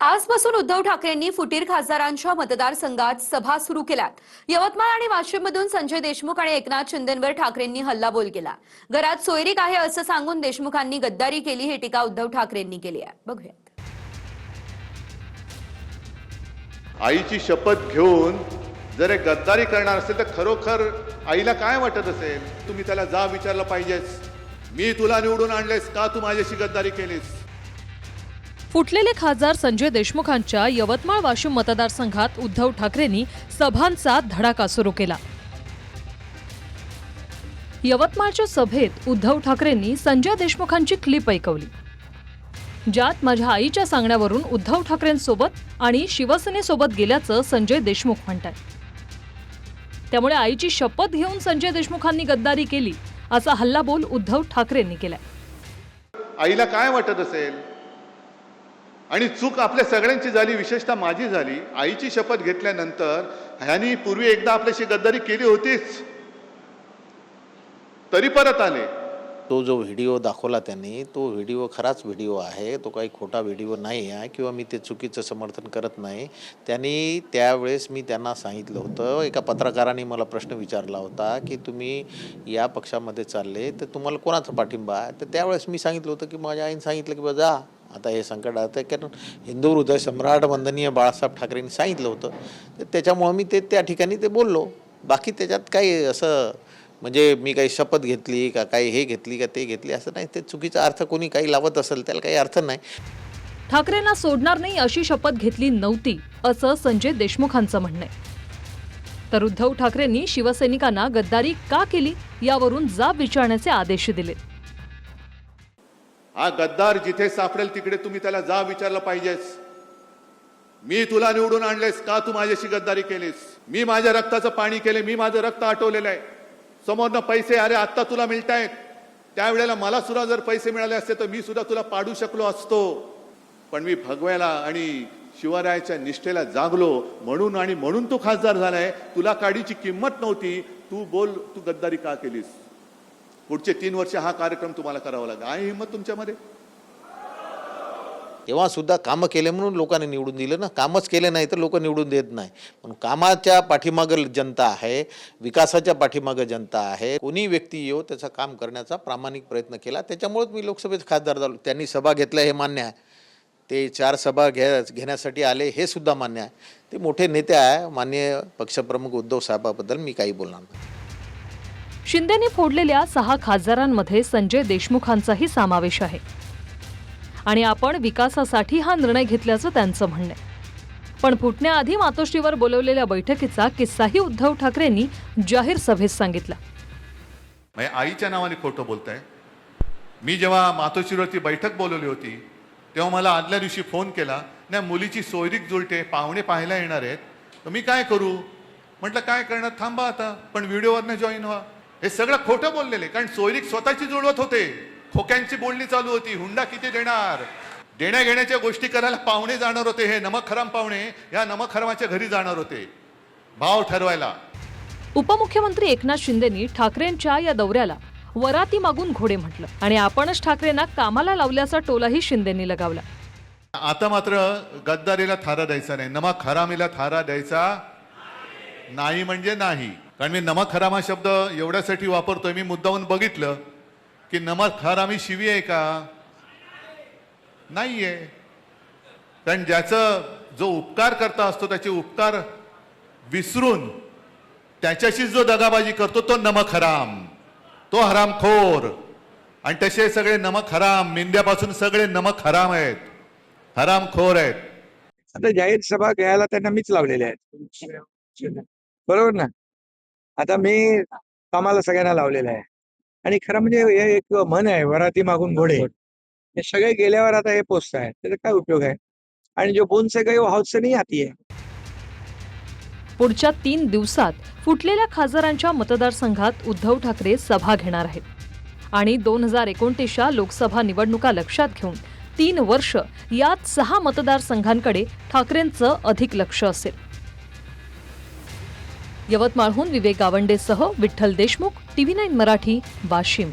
आजपासून उद्धव ठाकरेंनी फुटीर खासदारांच्या मतदारसंघात सभा सुरू केल्यात। यवतमाळ आणि वाशिममधून संजय देशमुख आणि एकनाथ शिंदेंवर ठाकरेंनी हल्लाबोल केला। घरात सोयरीक आहे असं सांगून देशमुखांनी गद्दारी केली ही टीका उद्धव ठाकरेंनी केली आहे। बघूयात। आईची शपथ घेऊन जर एक गद्दारी करणार असेल तर खरोखर आईला काय वाटत असेल? तुम्ही त्याला जा विचारलं पाहिजेस, मी तुला निवडून आणलेस का, तू माझ्याशी गद्दारी केलीस? फुटलेले खासदार संजय देशमुखांच्या यवतमाळ वाशिम मतदारसंघात उद्धव ठाकरेंनी सभांचा धडाका सुरू केला। यवतमाळच्या सभेत उद्धव ठाकरेंनी संजय देशमुखांची क्लिप ऐकवली, ज्यात माझ्या आईच्या सांगण्यावरून उद्धव ठाकरेंसोबत आणि शिवसेनेसोबत गेल्याचं संजय देशमुख म्हणतात। त्यामुळे आईची शपथ घेऊन संजय देशमुखांनी गद्दारी केली असा हल्लाबोल उद्धव ठाकरेंनी केलाय। आईला काय वाटत असेल? आणि चूक आपल्या सगळ्यांची झाली, विशेषतः माझी झाली। आईची शपथ घेतल्यानंतर ह्यांनी पूर्वी एकदा आपल्याशी गद्दारी केली होतीच, तरी परत आले। तो जो व्हिडिओ दाखवला त्यांनी, तो व्हिडिओ खराच व्हिडिओ आहे, तो काही खोटा व्हिडिओ नाही आहे किंवा मी ते चुकीचं समर्थन करत नाही। त्यांनी त्यावेळेस मी त्यांना सांगितलं होतं, एका पत्रकाराने मला प्रश्न विचारला होता की तुम्ही या पक्षामध्ये चालले तर तुम्हाला कोणाचा पाठिंबा आहे? तर त्यावेळेस मी सांगितलं होतं की माझ्या आईने सांगितलं की जा आता हे संकट आहे, कारण हिंदू हृदय सम्राट वंदनीय बाळासाहेब ठाकरेंनी सांगितलं होतं, तर त्याच्यामुळे मी त्या ठिकाणी ते बोललो। बाकी त्याच्यात काही असं म्हणजे मी काही शपथ घेतली का काही हे घेतली का ते घेतली असं नाही, ते चुकीचा अर्थ कोणी काही लावत असेल त्याला काही अर्थ नाही। ठाकरेंना सोडणार नाही अशी शपथ घेतली नव्हती असं संजय देशमुखांचं म्हणणं आहे। तर उद्धव ठाकरेंनी शिवसैनिकांना गद्दारी का केली यावरून जाब विचारण्याचे आदेश दिले। हा गद्दार जिथे सापडेल तिकडे तुम्ही त्याला जा विचारलं पाहिजेस, मी तुला निवडून आणलेस का, तू माझ्याशी गद्दारी केलीस? मी माझ्या रक्ताचं पाणी केले, मी माझं रक्त आटवलेलं आहे। समोरनं पैसे अरे आत्ता तुला मिळतायत, त्यावेळेला मला सुद्धा जर पैसे मिळाले असते तर मी सुद्धा तुला पाडू शकलो असतो, पण मी भगव्याला आणि शिवरायाच्या निष्ठेला जागलो म्हणून, आणि म्हणून तू खासदार झालाय। तुला काडीची किंमत नव्हती, तू बोल तू गद्दारी का केलीस? पुढचे 3 वर्ष हा कार्यक्रम तुम्हाला करावा लागेल। आहे हिंमत तुमच्यामध्ये? तेव्हा सुद्धा कामं केले म्हणून लोकांनी निवडून दिलं ना, कामच केले नाही तर लोक निवडून देत नाही। पण कामाच्या पाठीमागं जनता आहे, विकासाच्या पाठीमागं जनता आहे। कोणी व्यक्ती येऊ त्याचं काम करण्याचा प्रामाणिक प्रयत्न केला, त्याच्यामुळेच मी लोकसभेत खासदार झालो। त्यांनी सभा घेतल्या हे मान्य आहे, ते 4 सभा घेण्यासाठी आले हे सुद्धा मान्य आहे। ते मोठे नेते आहे, माननीय पक्षप्रमुख उद्धव साहेबाबद्दल मी काही बोलणार नाही। शिंदेने फोडलेल्या 6 खासदारांमध्ये संजय देशमुखांचाही समावेश आहे आणि आपण विकासासाठी हा निर्णय घेतल्याचं त्यांचं म्हणणं आहे। पण फुटण्याआधी मातोश्रीवर बोलवलेल्या बैठकीचा किस्साही उद्धव ठाकरेंनी जाहीर सभेत सांगितला। आईच्या नावाने खोटं बोलताय। मी जेव्हा मातोश्रीवरती बैठक बोलवली होती तेव्हा मला आदल्या दिवशी फोन केला, नाही मुलीची सोयरीक जुळते, पाहुणे पाहायला येणार आहेत, तर मी काय करू? म्हटलं काय करणार, थांबा आता, पण व्हिडिओवरनं जॉईन व्हा। हे सगळं खोटं बोललेले, कारण सोयरीक स्वतःची जुळवत होते, खोक्यांची बोलणी चालू होती, हुंडा किती देणार, देण्या घेण्याच्या गोष्टी करायला पाहुणे जाणार होते। हे नमक हराम पाहुणे या नमक हरामाच्या घरी जाणार होते भाव ठरवायला। उपमुख्यमंत्री एकनाथ शिंदेंनी ठाकरेंच्या या दौऱ्याला वराती मागून घोडे म्हटलं आणि आपणच ठाकरेंना कामाला लावल्याचा टोलाही शिंदेंनी लगावला। आता मात्र गद्दारीला थारा द्यायचा नाही, नमक हरामीला थारा द्यायचा नाही म्हणजे नाही। कारण मी नमक हराम हा शब्द एवढ्यासाठी वापरतोय, मी मुद्दाहून बघितलं की नमक हरामी शिवी आहे का? नाहीये। कारण ज्याचं जो उपकार करता असतो त्याचे उपकार विसरून त्याच्याशी जो दगाबाजी करतो तो नमक हराम, तो हरामखोर। आणि तसे सगळे नमक हराम, मेंढ्यापासून सगळे नमक हराम आहेत, हरामखोर आहेत। आता जाहीर सभा घ्यायला त्यांना मीच लावलेले आहेत, बरोबर ना? आता मी कामाला सगळ्यांना लावलेलं आहे, आणि खरं म्हणजे हे एक म्हण आहे, वराती मागून घोडे। हे सगळे गेल्यावर आता हे पोस्ट आहे, त्याचा काय उपयोग आहे? आणि जो बोन से गए वो हौद से नहीं आती है। पुढच्या 3 दिवसात फुटलेल्या खासदारांच्या मतदारसंघात उद्धव ठाकरे सभा घेणार आहेत आणि 2029च्या लोकसभा निवडणुका लक्षात घेऊन 3 वर्ष यात 6 मतदारसंघांकडे ठाकरेंचं अधिक लक्ष असेल। यवतमाळहून विवेक गावंडेसह विठ्ठल देशमुख, TV9 मराठी, वाशिम।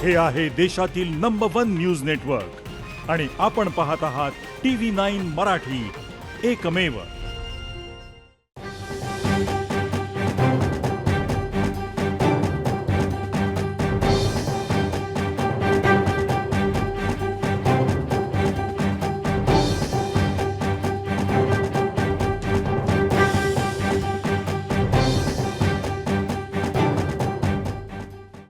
हे आहे देशातील नंबर 1 न्यूज नेटवर्क आणि आपण पाहत आहात TV9 मराठी, एकमेव.